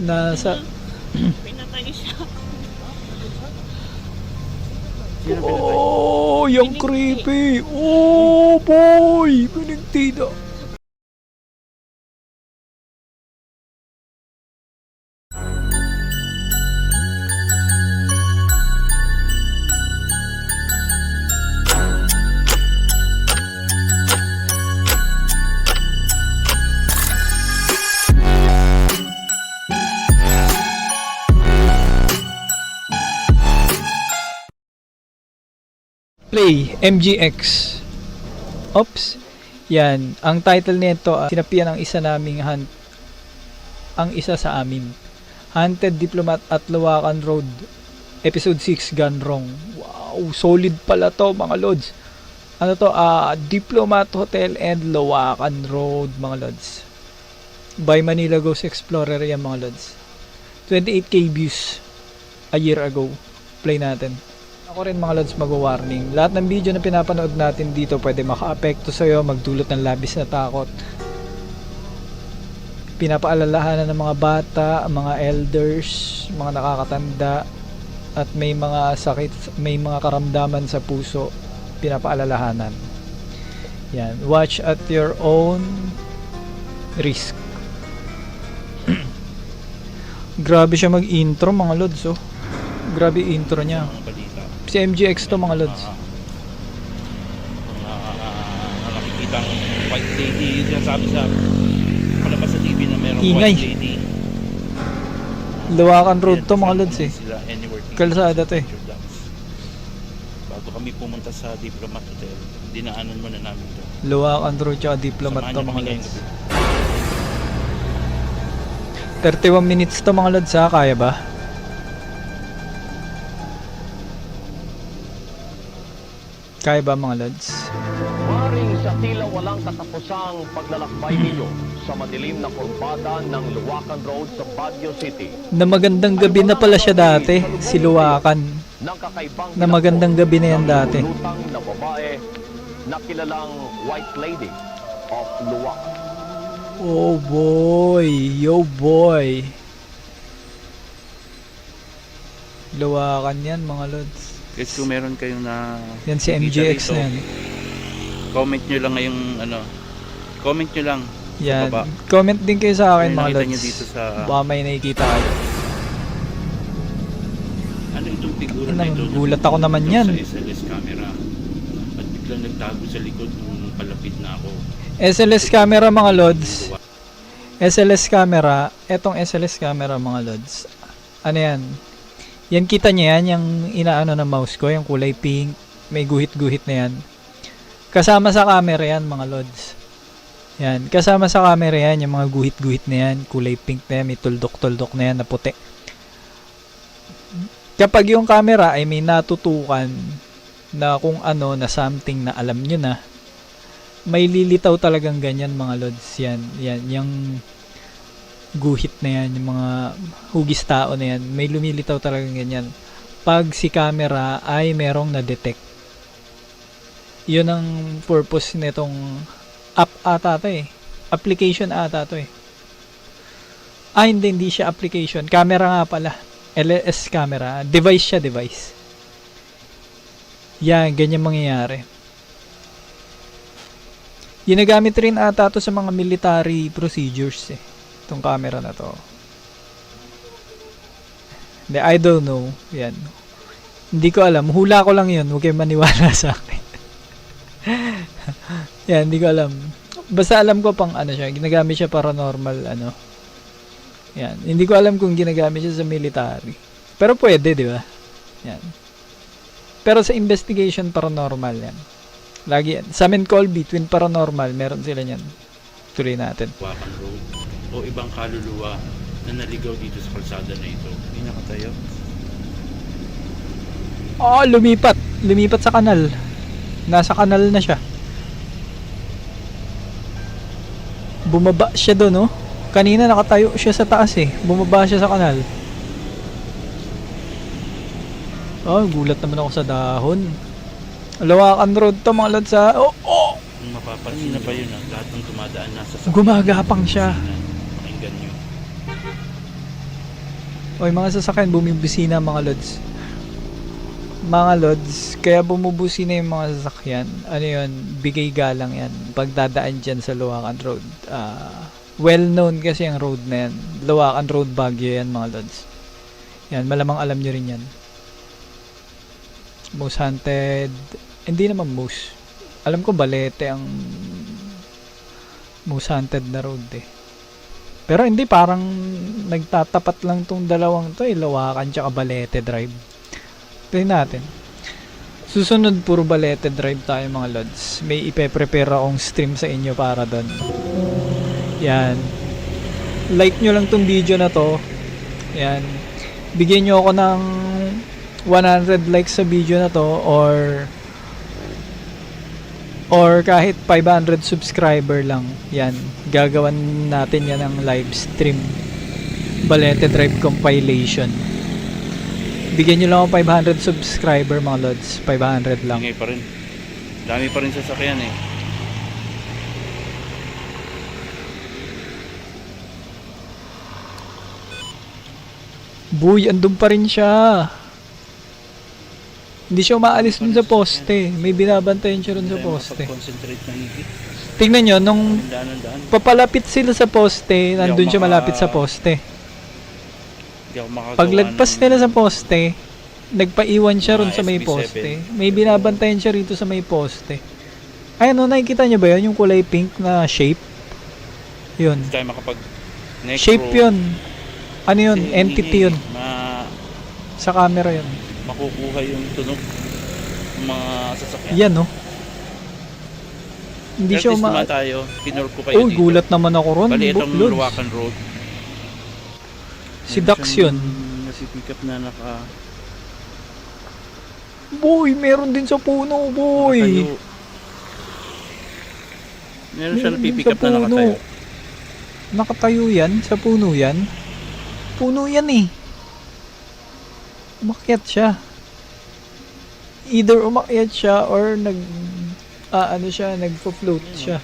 Nasa... Pinatay siya. Oh, yung creepy. Oh, boy. Pinagtida. Play MGX. Oops. Yan, ang title nito, sinapian ang isa naming ang isa sa amin. Hunted Diplomat at Luwakan Road. Episode 6 Gone Wrong. Wow, solid pala to mga lods. Ano to? Diplomat Hotel and Luwakan Road mga lods. By Manila Ghost Explorer yan mga lods. 28k views a year ago. Play natin. Ako rin mga lods mag-warning. Lahat ng video na pinapanood natin dito pwede maka-apekto sa'yo, magdulot ng labis na takot. Pinapaalalahanan ng mga bata, mga elders, mga nakakatanda, at may mga sakit, may mga karamdaman sa puso, pinapaalalahanan. Yan. Watch at your own risk. Grabe siya mag-intro mga lods, oh. Grabe intro niya. Si MGX to mga lods. Nakikita ang white lady. Sabi sa palabas sa TV na merong Ingay. white lady. Luwakan Road to mga lods eh. Kalsada to eh. Bago kami pumunta sa Diplomat Hotel, dinaanan muna namin to. Luwakan Road tsaka Diplomat to mga Samahan niyo lods. kami 31 minutes to mga lods ha. Kaya ba? Kaya ba mga lods? Maring sa tila walang katapusang paglalakbay ninyo sa madilim na kurbada ng Luwakan Road sa Baguio City. Na magandang gabi na pala siya dati, si Luwakan. Na magandang gabi na yan dati. Na babae na kilalang White Lady of Luwakan. Oh boy, yo boy. Luwakan yan mga lods. Guys, kung meron kayong na Yan si MGX na yan. comment nyo lang ngayong comment nyo lang Yan. sa baba. Comment din kayo sa akin mga Nakita lods. nyo dito sa Baka may nakikita kayo. ano itong figura Ano, na ito. gulat ako naman yan. Sa SLS camera at biglang nagtago sa likod nung palapit na ako. SLS camera mga lods. SLS camera. Etong SLS camera mga lods. Ano yan? Yan kita niya yan. Yung inaano ng mouse ko. Yung kulay pink. May guhit-guhit na yan. Kasama sa camera yan mga lods. Yan. Kasama sa camera yan. Yung mga guhit-guhit na yan. Kulay pink na yan. May tuldok-tuldok na yan na puti. Kapag yung camera ay may natutukan na kung ano na something na alam nyo na, may lilitaw talagang ganyan mga lods. Yan. Yung guhit na yan, yung mga hugis tao na yan, may lumilitaw talagang ganyan. Pag si camera ay merong na-detect. Yun ang purpose nitong app ata to eh. Application ata to eh. Hindi siya application. Camera nga pala. LS camera. Device siya, device. Yan, ganyan mangyayari. Ginagamit rin ata to sa mga military procedures eh. Itong camera na to. I don't know. Yan. Hindi ko alam. Hula ko lang yun. Huwag kayong maniwala sa akin. Yan, hindi ko alam. Basta alam ko pang ano siya. Ginagamit siya paranormal ano. Yan. Hindi ko alam kung ginagamit siya sa military. Pero pwede, di ba? Yan. Pero sa investigation paranormal yan. Lagi yan. Sa amin Colby, Twin Paranormal, meron sila niyan. Tuloy natin. Luwakan Road o ibang kaluluwa na naligaw dito sa kalsada na ito. Hindi nakatayo. Oh, lumipat. Lumipat sa kanal. Nasa kanal na siya. Bumaba siya doon, oh. Kanina nakatayo siya sa taas eh. Bumaba siya sa kanal. Oh, gulat naman ako sa dahon. Luwakan Road to mga lods ha. Oh, oh! Kung mapapansin na ba yun, lahat ng tumadaan nasa Gumagapang siya. Pakinggan nyo. O yung mga sasakyan bumibisina mga lods. Mga lods, kaya bumubusina yung mga sasakyan. Ano yun, bigay galang yan. Pagdadaan dyan sa Luwakan Road. Well known kasi ang road na yan. Luwakan Road, Baguio yan mga lods. Yan, malamang alam nyo rin yan. Most haunted. Hindi naman most. Alam ko Balete ang most haunted na road eh. Pero hindi, parang nagtatapat lang tong dalawang to eh. Luwakan tsaka Balete Drive. Tingnan natin. Susunod puro Balete Drive tayo mga lods. May ipe-prepare akong stream sa inyo para doon. Yan. Like nyo lang tong video na to. Yan. Bigyan nyo ako ng 100 likes sa video na to or kahit 500 subscriber lang. Yan. Gagawan natin yan ng live stream. Balete Drive compilation. Bigyan nyo lang ako 500 subscriber mga lods. 500 lang. Ingay pa rin. Dami pa rin sasakyan eh. Boy, andun pa rin siya. Hindi siya umaalis dun sa poste. May binabantayan siya dun sa poste. Concentrate na higit. Tingnan nyo, nung Daan. papalapit sila sa poste, nandun siya malapit sa poste. Hindi ako makagawa Paglagpas ng- nila sa poste, nagpaiwan siya ron Mga sa may SB7. poste. May binabantayan siya rito sa may poste. Ayun, no, nakikita nyo ba yun? Yung kulay pink na shape? Yun. Hindi tayo makapag necro. Shape yun. Ano yun? Kasi Entity yun. Sa camera yun. Makukuha yung tunog ng mga sasakyan. Yan, no? Hindi siya Naman tayo, pinor ko kayo Oh, dito. gulat naman ako ron. Bali, itong Lods. Luwakan Road. Si Dax yun. Nasipick up na Boy, meron din sa puno, boy. nakatayo. Meron siya Meron din napipick sa up na nakatayo. puno. Nakatayo yan? Sa puno yan? Puno yan eh. Umakyat siya. Either umakyat siya or nagfo-float siya.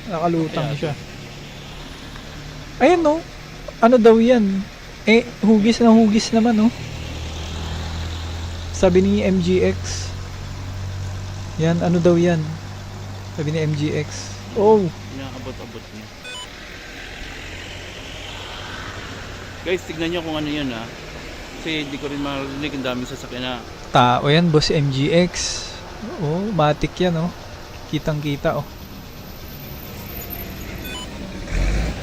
Nakalutang siya. Ayan no. Ano daw yan? Eh, hugis na hugis naman no. Sabi ni MGX. Yan, ano daw yan? Sabi ni MGX. Oh, Inaabot-abot niya. Guys, tignan nyo kung ano yun ha. Kasi hindi ko rin marinig, ang daming sasakyan na. tao yan, boss MGX. Oh, matik yan oh. Kitang kita oh.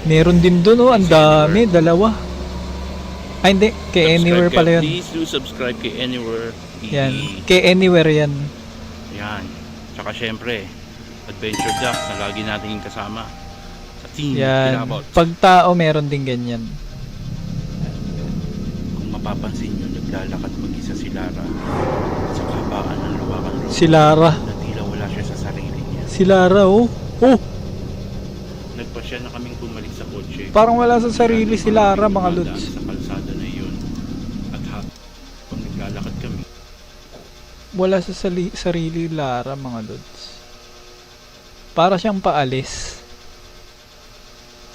Meron din dun oh, ang dami, dalawa. Ay hindi, kay Anywhere pala yun. Please do subscribe kay Anywhere TV. Yan, kay Anywhere yan. Yan. Tsaka syempre, Adventure Ducks na lagi natin kasama sa team. Yan, Kinabaut. pag tao meron din ganyan. Kung mapapansin nyo, naglalakad mag-isa si Lara sa kabaan ng Luwakan Road. Si Lara. Na tila wala siya sa sarili niya. Si Lara oh. Oh, Nagpasya na kaming bumalik sa kotse. parang wala sa sarili si Lara mga lods. Sa kalsada na yun. At pag naglalakad kami, Wala sa sarili Lara mga lods. Para siyang paalis.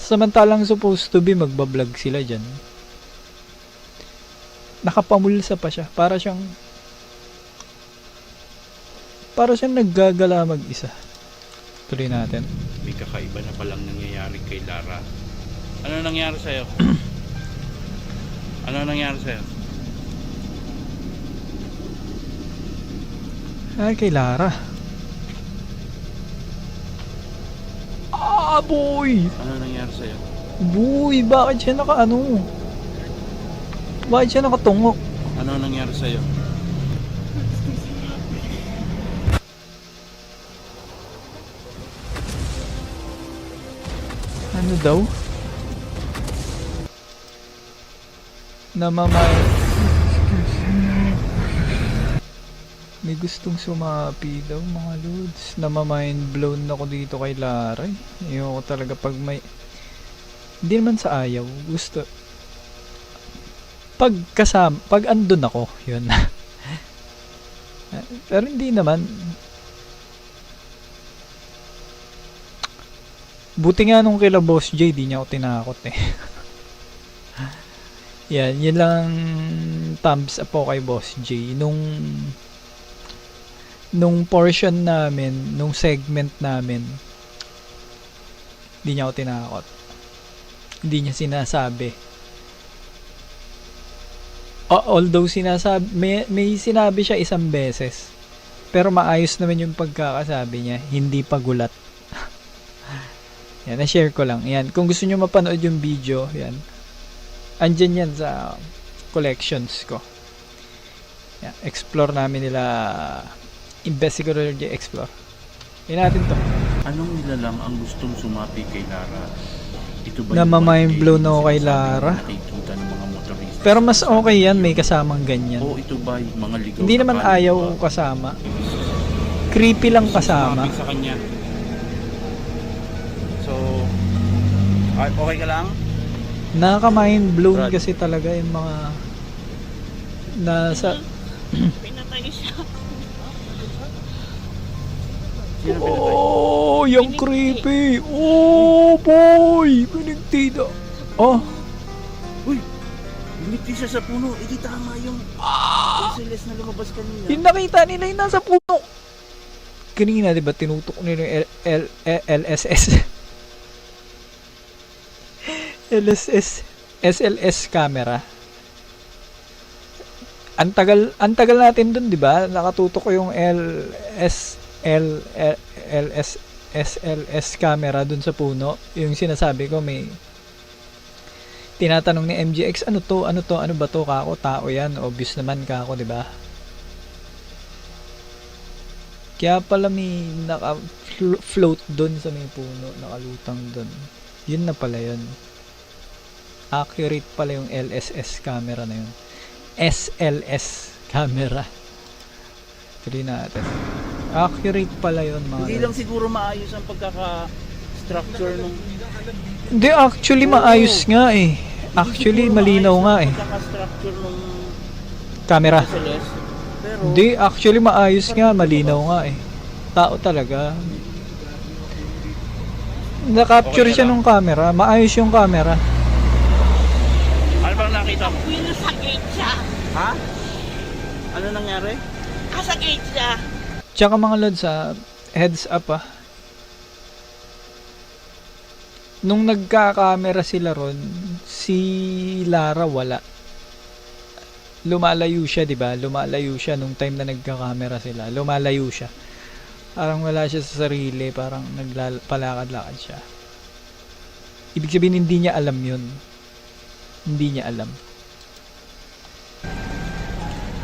Samantalang supposed to be magbablog sila dyan. Nakapamulsa pa siya. Para siyang naggagala mag-isa. Tuloy natin. may kakaiba na palang nangyayari kay Lara. Ano nangyari sa'yo? Ano nangyari sa'yo? Ay, kay Lara. Ah, boy! Ano nangyari sa'yo? Boy, bakit siya Bakit siya nakatungo? Ano nangyari sa'yo? Ano daw? Namamay. May gustong sumapi daw mga lods. Namamind blown ako dito kay Lara. Ayoko talaga pag may... Hindi naman sa ayaw. Gusto... Pag andun ako, yun. Pero hindi naman. Buti nga nung kila Boss J, di niya ako tinakot eh. Yan, yun lang thumbs up po kay Boss J. Nung portion namin, nung segment namin, hindi niya ako tinakot. Hindi niya sinasabi. Although may sinabi siya isang beses. Pero maayos naman yung pagkakasabi niya, hindi pagulat. Yan, na-share ko lang. Yan, kung gusto niyo mapanood yung video, yan. Andyan yan sa collections ko. Yan, explore namin nila Investigator J Explore. Yan natin to. Anong nilalang ang gustong sumapi kay Lara? Ito ba Namamind blown ako kay Lara. Nakikita ng mga motorista? Pero mas okay yan, may kasamang ganyan. O ito ba yung mga ligaw? Hindi na naman kaluluwa? ayaw kasama. Creepy lang kasama. Sumapi sa kanya. So, okay ka lang? Nakaka-mind blown Brad. kasi talaga yung mga nasa Pinatay siya. Sino pinatay? oh, yung creepy. Oh, boy. Pinagtida. Oh, Uy! Lumiti siya sa puno. Hindi tama yung SLS na lumabas kanina. yung nakita nila yung nasa puno. Kanina, di ba, tinutok nila yung LSS. SLS camera. Ang tagal natin dun, di ba? Nakatutok ko yung SLS camera dun sa puno. Yung sinasabi ko, may tinatanong ni MGX, ano ba to? Kako, tao yan. Obvious naman kako, di ba? Kaya pala may naka-float dun sa may puno, nakalutang dun. Yun na pala yun. Accurate pala yung LSS camera na yun. SLS camera. Tuloy natin. Accurate pala yun, mga Hindi lods. lang siguro maayos ang pagkaka-structure nung... Hindi, actually maayos nga eh. Actually malinaw nga eh. Pagkaka-structure nung Camera. SLS. Pero... Hindi, actually maayos nga, malinaw nga eh. Tao talaga. Na-capture Okay na siya lang. nung camera. Maayos yung camera. Ano bang nakita mo? Nasa gate siya. Ha? Ano nangyari? Nasa gate siya. Tsaka mga lods, heads up nung nagka-camera sila ron, si Lara wala. Lumalayo siya, 'di ba? Lumalayo siya nung time na nagka-camera sila. Lumalayo siya. Parang wala siya sa sarili, parang nagpalakad-lakad siya. Ibig sabihin hindi niya alam 'yun. Hindi niya alam.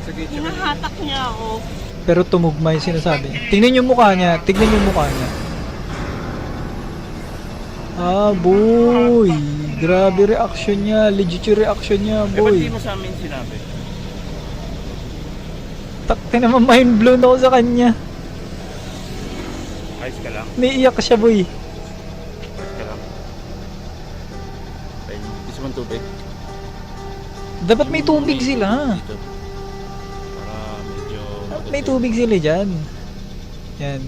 Hinahatak niya ako. Pero tumugma yung sinasabi niya. Tingnan yung mukha niya. Tignan yung mukha niya. Ah, boy. Grabe reaction niya. Legit yung reaction niya, Eh, ba't di boy. mo sa amin sinabi? Takte naman mind blown ako sa kanya. Ayos ka lang. Naiiyak siya, boy. Ayos ka lang. Ayun, gusto mong tubig? Dapat may tubig sila. Dito. Para medyo... May tubig sila dyan. Yan.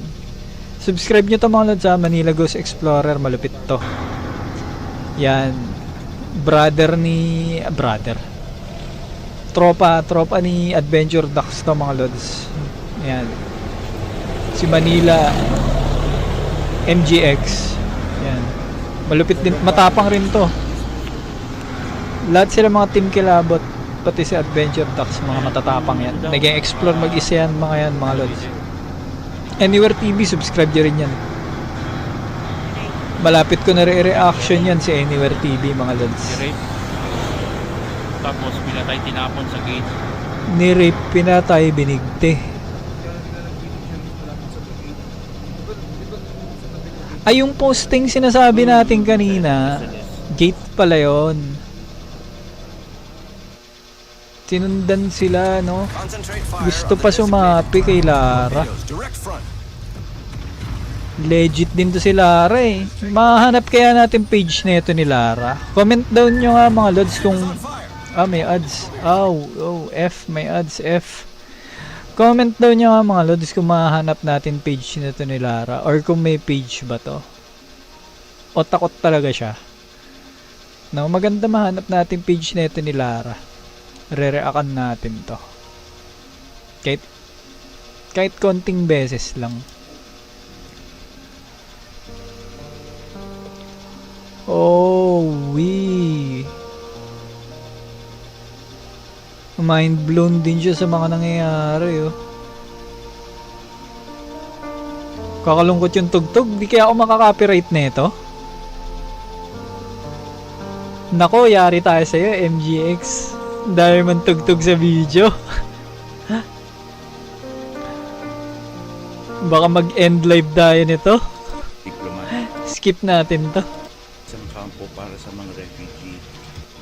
Subscribe nyo to mga lods sa Manila Ghost Explorer. Malupit to. Yan. Brother. Tropa ni Adventure Ducks to mga lods. Yan. Si Manila MGX. Yan. Malupit din. Matapang rin to. Lahat sila mga team kilabot. Pati si Adventure Ducks. Mga matatapang yan. Nag-explore mag-isa yan mga lods. Anywhere TV, subscribe nyo rin yan. Malapit ko na re-reaction yan si Anywhere TV mga lods. Rape. Tapos pinatay tinapon sa gate. Ni-rape, pinatay, binigte. Ay, yung posting sinasabi natin kanina, gate pala yun. Sinundan sila, no? Gusto pa sumapi kay Lara. Legit din to si Lara eh. Mahanap kaya natin page na ito ni Lara. Comment down nyo nga mga lods kung... may ads. F. May ads. F. Comment down nyo nga mga lods kung mahanap natin page na ito ni Lara. Or kung may page ba to. O takot talaga siya. No, maganda mahanap natin page nito ni Lara. Re-reakan natin to. Kahit konting beses lang. Oh, mind blown din siya sa mga nangyayari, oh. Kakalungkot yung tugtog. Di kaya ako makaka-copyright nito. Nako, yari tayo sa'yo, MGX. Dahil man tugtog sa video. Baka mag-end live tayo nito. Diplomat. Skip natin to. Isang kampo para sa mga refugee.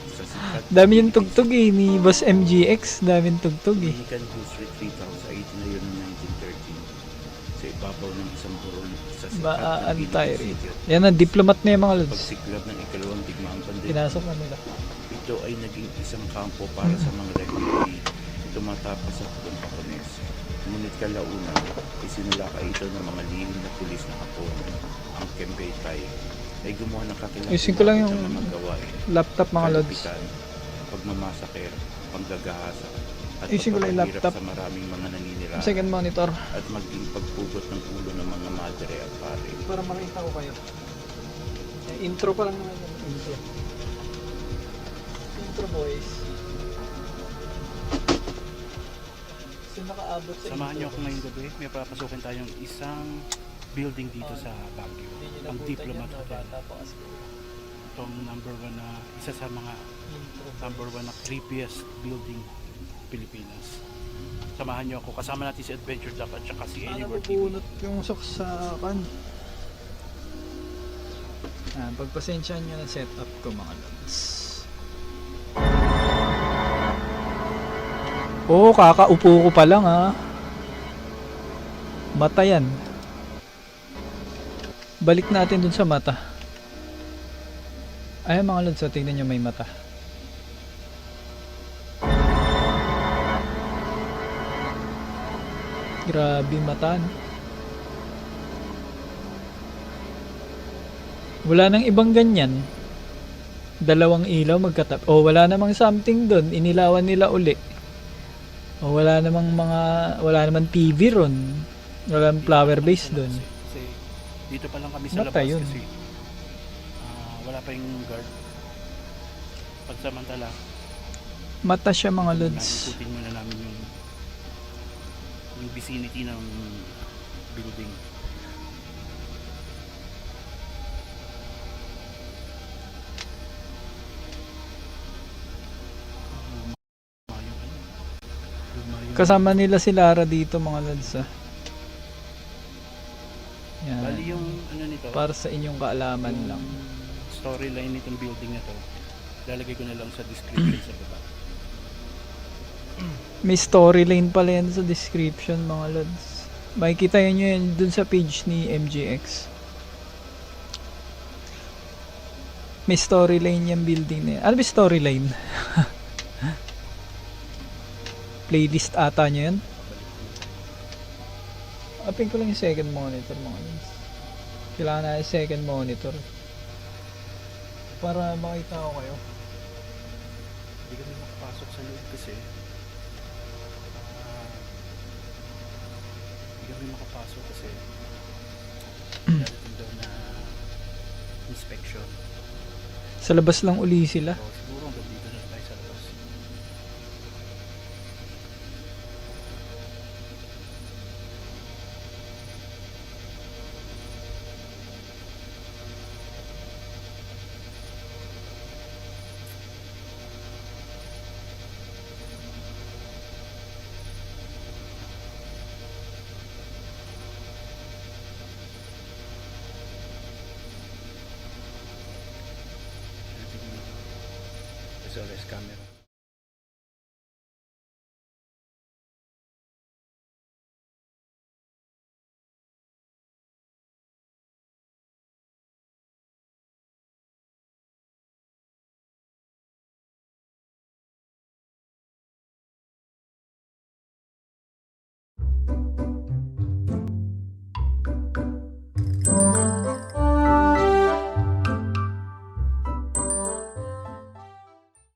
Sa sikat. Dami yung tugtog eh, ni Boss MGX. Dami yung tugtog eh. Dominican Hills Retreat House sa itinayo noong 1913 sa ibabaw ng isang burol sa sikat na Antay Philippine rito. City. Yan na, diplomat na yung mga lods. Pagsiklab ng ikalawang digmaang pandemya. Pinasok na nila. Ito ay naging isang kampo para sa mga refugee tumatapas sa buong Hapones. Ngunit kalaunan, isinulakay ito ng mga lihim na pulis na Hapon. Ang Kembetay ay gumawa ng Ayusin ko lang yung ng mga gawain. laptop mga lods. Kalpitan, pagmamasaker, panggagahasa, at Ayusin ko lang yung pagpapahirap laptop. sa maraming mga naninirahan Second monitor. at maging pagpugot ng ulo ng mga madre at pare. Para makita ko kayo. Intro pa lang naman yung intro. Intro boys. So nakaabot sa Samahan intro, niyo ako boys. ngayong gabi. May papasukin tayong isang building dito sa Baguio. Hindi nyo Ang nabutan Diplomat yan, no? Hotel. Bata pa kasi. Itong number 1 na, isa sa mga Intro. number 1 na creepiest building Pilipinas. Samahan niyo ako. Kasama natin si Adventure Duck at saka si Sana Anywhere TV. mabunot yung saksakan. Pagpasensyahan nyo na setup ko mga lods. Oh, kakaupo ko pa lang ha. Mata yan. Balik natin dun sa mata. Ayan mga lods, so tingnan nyo may mata. Grabe mata, no? Wala nang ibang ganyan. Dalawang ilaw magkatap. O wala namang something doon. Inilawan nila uli. O wala namang wala namang TV ron. Wala namang flower base doon. Kasi dito pa lang kami sa Mata labas yun. kasi wala pa yung guard. Pagsamantala, Mata siya mga lods. ikutin muna namin yung vicinity ng building. Kasama nila si Lara dito mga lods ah. Yan. Bali yung ano nito, Para sa inyong kaalaman yung lang. storyline nitong building na to, lalagay ko na lang sa description sa baba. May storyline pala yan sa description mga lods. Makikita nyo yan dun sa page ni MGX. May storyline yung building na yan. Ano ba yung storyline? Playlist ata nyo yan. Apin ko lang yung second monitor mga lods. Kailangan na yung second monitor. Para makita ko kayo. Hindi kami makapasok sa loob kasi darating daw na inspection. Sa labas lang uli sila. So siguro hanggang dito na tayo sa labas. SLS camera.